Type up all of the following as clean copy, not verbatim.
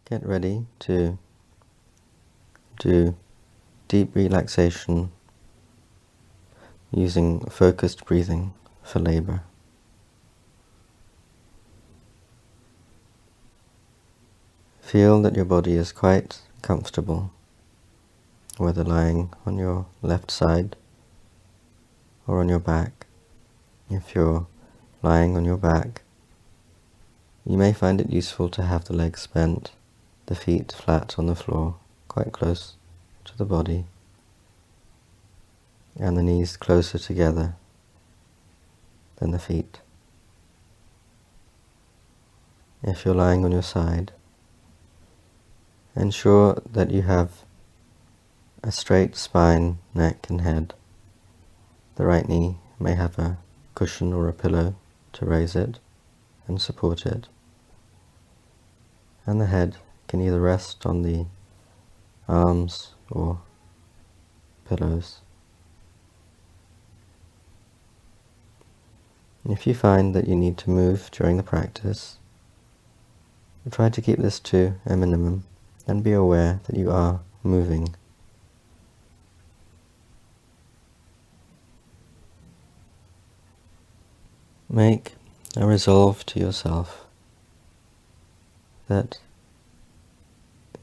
get ready to do deep relaxation using focused breathing for labor. Feel that your body is quite comfortable, whether lying on your left side or on your back. If you're lying on your back, you may find it useful to have the legs bent, the feet flat on the floor, quite close to the body, and the knees closer together than the feet. If you're lying on your side, ensure that you have a straight spine, neck and head. The right knee may have a cushion or a pillow to raise it and support it. And the head can either rest on the arms or pillows. If you find that you need to move during the practice, try to keep this to a minimum and be aware that you are moving. Make a resolve to yourself that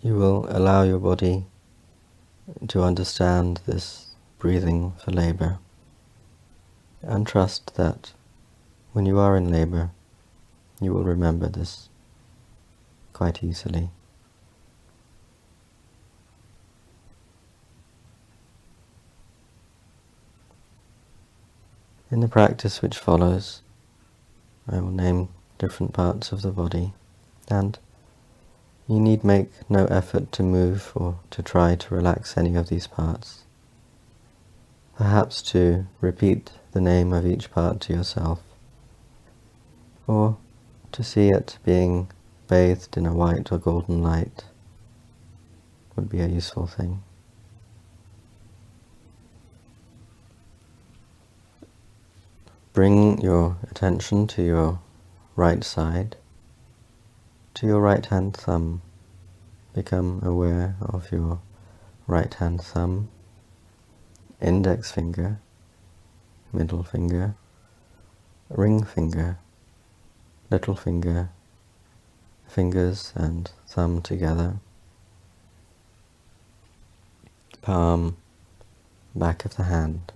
you will allow your body to understand this breathing for labor, and trust that when you are in labor, you will remember this quite easily. In the practice which follows, I will name different parts of the body, and you need make no effort to move or to try to relax any of these parts. Perhaps to repeat the name of each part to yourself, or to see it being bathed in a white or golden light would be a useful thing. Bring your attention to your right side, to your right hand thumb. Become aware of your right hand thumb, index finger, middle finger, ring finger, little finger, fingers and thumb together, palm, back of the hand,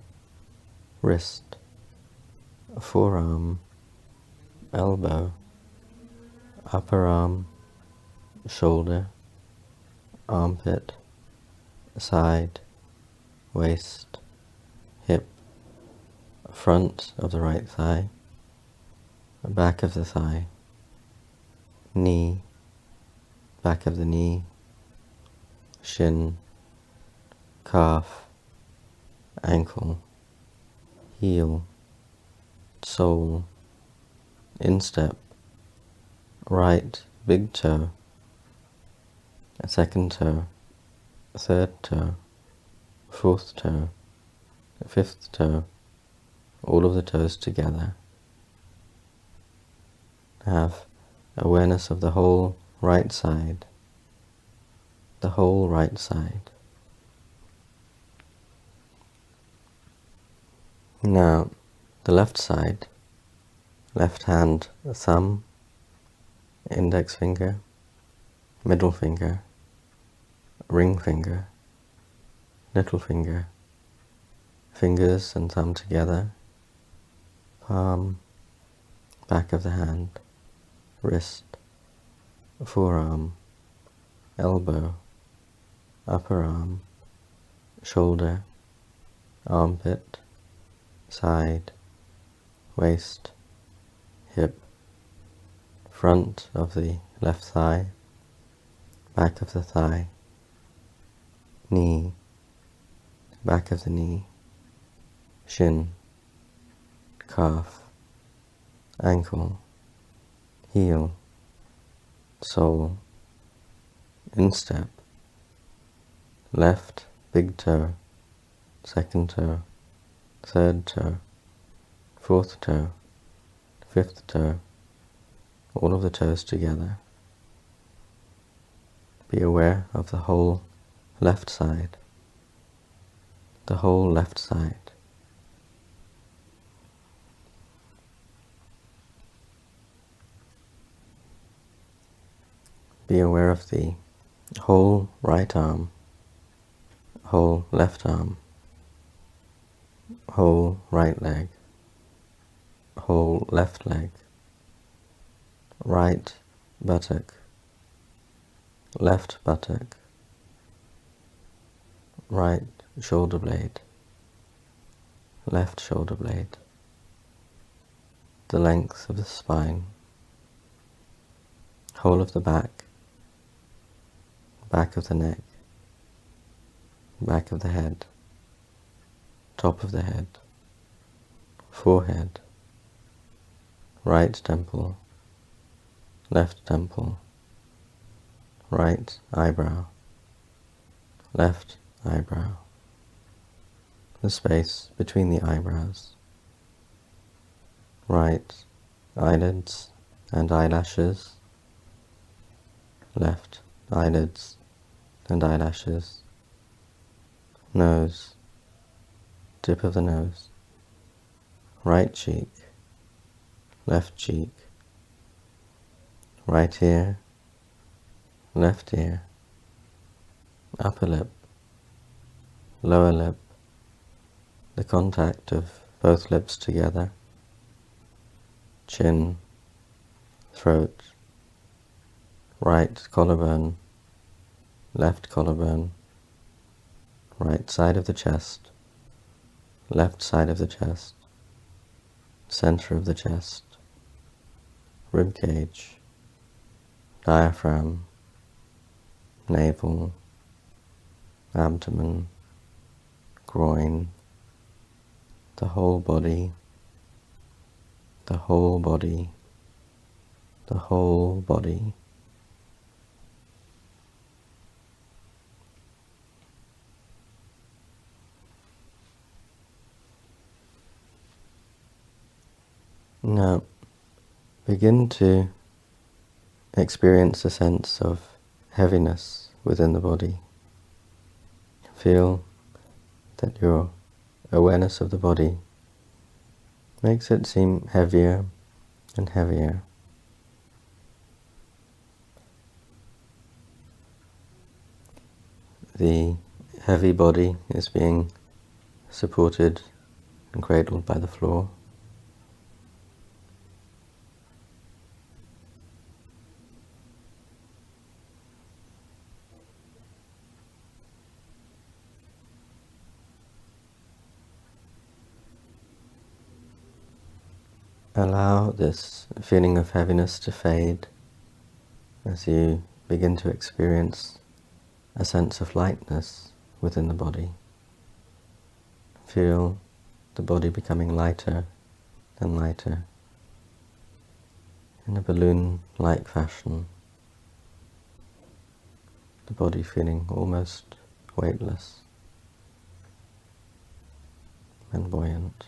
wrist, forearm, elbow, upper arm, shoulder, armpit, side, waist, hip, front of the right thigh, back of the thigh, knee, back of the knee, shin, calf, ankle, heel, sole, instep, right big toe, second toe, third toe, fourth toe, fifth toe, all of the toes together. Have awareness of the whole right side, the whole right side. Now, the left side, left hand thumb, index finger, middle finger, ring finger, little finger, fingers and thumb together, palm, back of the hand, wrist, forearm, elbow, upper arm, shoulder, armpit, side, waist, hip, front of the left thigh, back of the thigh, knee, back of the knee, shin, calf, ankle, heel, sole, instep, left big toe, second toe, third toe, fourth toe, fifth toe, all of the toes together. be aware of the whole left side. The whole left side. Be aware of the whole right arm, whole left arm, whole right leg, whole left leg, right buttock, left buttock, right shoulder blade, left shoulder blade, the length of the spine, whole of the back, back of the neck, back of the head, top of the head, forehead, right temple, left temple, right eyebrow, left eyebrow, the space between the eyebrows, right eyelids and eyelashes, left eyelids and eyelashes, nose, tip of the nose, right cheek, left cheek, right ear, left ear, upper lip, lower lip, the contact of both lips together, chin, throat, right collarbone, left collarbone, right side of the chest, left side of the chest, center of the chest, rib cage, diaphragm, navel, abdomen, groin, the whole body, the whole body, the whole body. Now, begin to experience a sense of heaviness within the body. Feel that your awareness of the body makes it seem heavier and heavier. The heavy body is being supported and cradled by the floor. Allow this feeling of heaviness to fade as you begin to experience a sense of lightness within the body. Feel the body becoming lighter and lighter in a balloon-like fashion. The body feeling almost weightless and buoyant.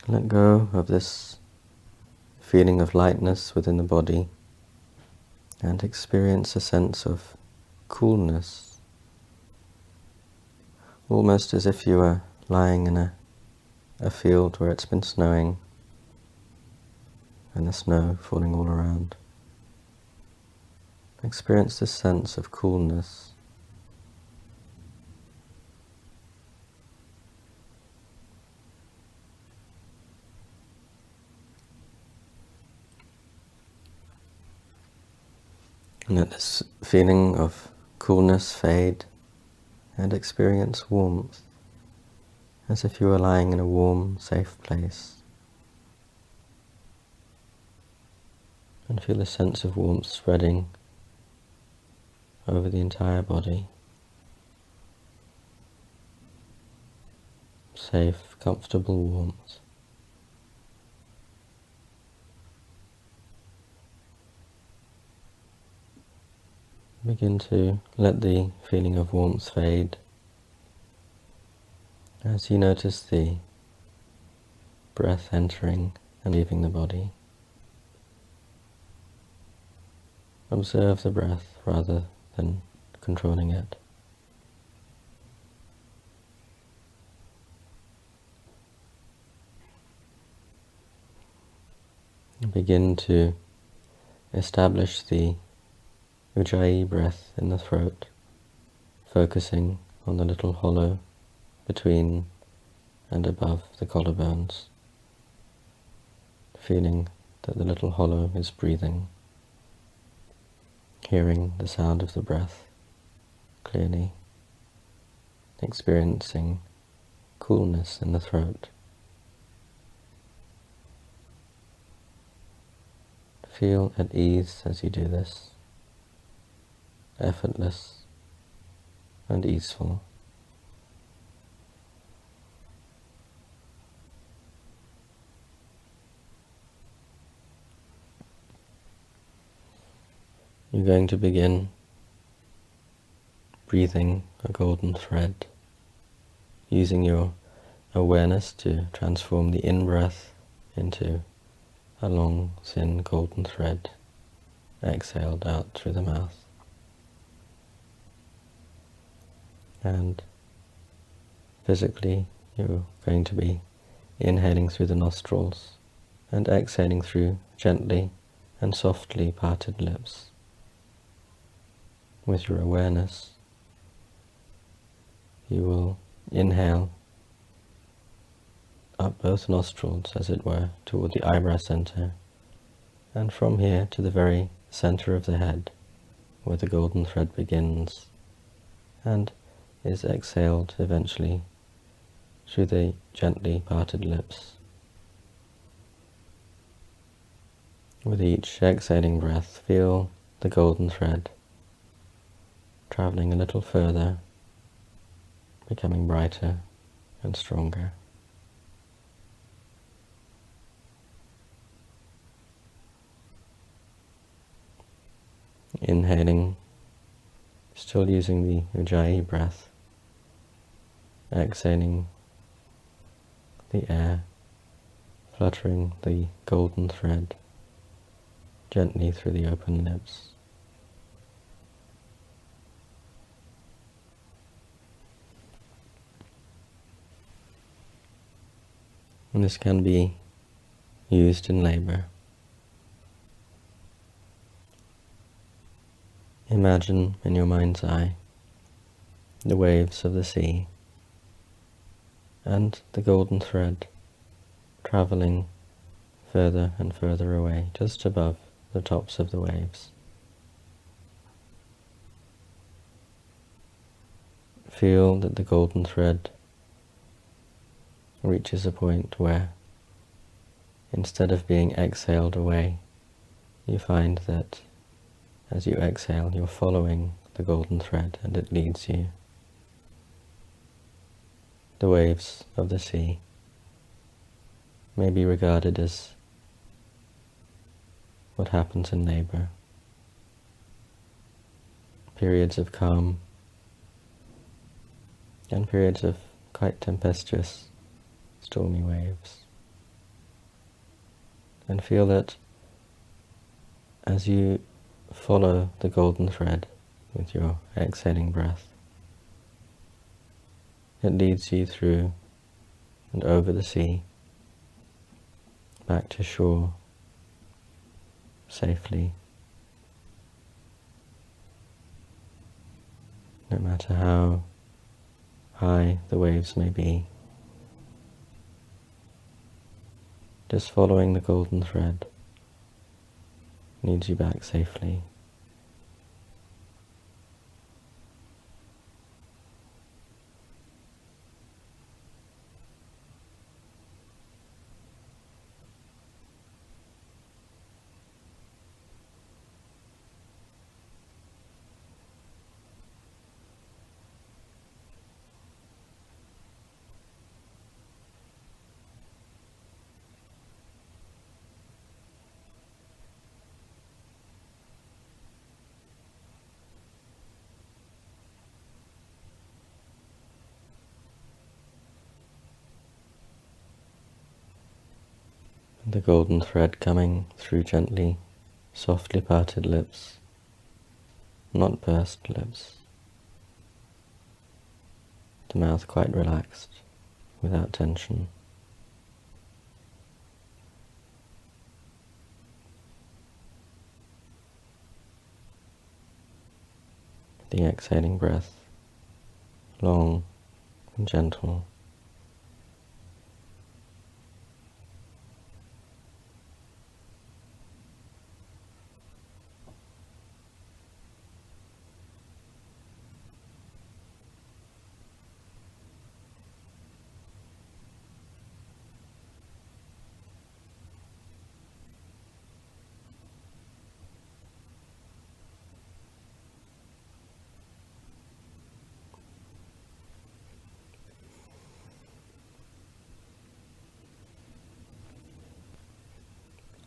Let go of this feeling of lightness within the body and experience a sense of coolness, almost as if you were lying in a field where it's been snowing and the snow falling all around. Experience this sense of coolness. And let this feeling of coolness fade and experience warmth, as if you were lying in a warm, safe place. And feel a sense of warmth spreading over the entire body. Safe, comfortable warmth. Begin to let the feeling of warmth fade As you notice the breath entering and leaving the body, observe the breath rather than controlling it. Begin to establish the Ujjayi breath in the throat, focusing on the little hollow between and above the collarbones, feeling that the little hollow is breathing, hearing the sound of the breath clearly, experiencing coolness in the throat. Feel at ease as you do this, effortless and easeful. You're going to begin breathing a golden thread, using your awareness to transform the in-breath into a long, thin golden thread exhaled out through the mouth. And physically, you're going to be inhaling through the nostrils and exhaling through gently and softly parted lips. With your awareness, you will inhale up both nostrils, as it were, toward the eyebrow center, and from here to the very center of the head, where the golden thread begins, and is exhaled eventually through the gently parted lips. With each exhaling breath, feel the golden thread traveling a little further, becoming brighter and stronger. Inhaling, still using the Ujjayi breath, exhaling the air, fluttering the golden thread gently through the open lips. And this can be used in labor. Imagine in your mind's eye the waves of the sea and the golden thread traveling further and further away, just above the tops of the waves. Feel that the golden thread reaches a point where, instead of being exhaled away, you find that as you exhale, you're following the golden thread and it leads you. The waves of the sea may be regarded as what happens in labor. Periods of calm and periods of quite tempestuous, stormy waves. And feel that as you follow the golden thread with your exhaling breath, it leads you through and over the sea, back to shore, safely. No matter how high the waves may be, just following the golden thread leads you back safely. The golden thread coming through gently, softly parted lips, not pursed lips. The mouth quite relaxed, without tension. The exhaling breath, long and gentle.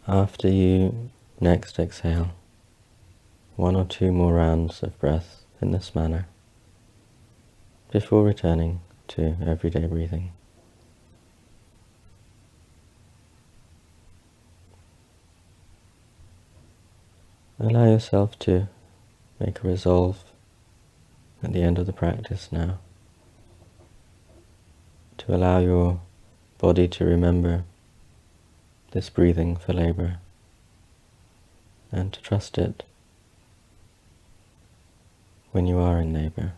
After you next exhale, 1 or 2 more rounds of breath in this manner, before returning to everyday breathing. Allow yourself to make a resolve at the end of the practice now, to allow your body to remember this breathing for labour, and to trust it when you are in labour.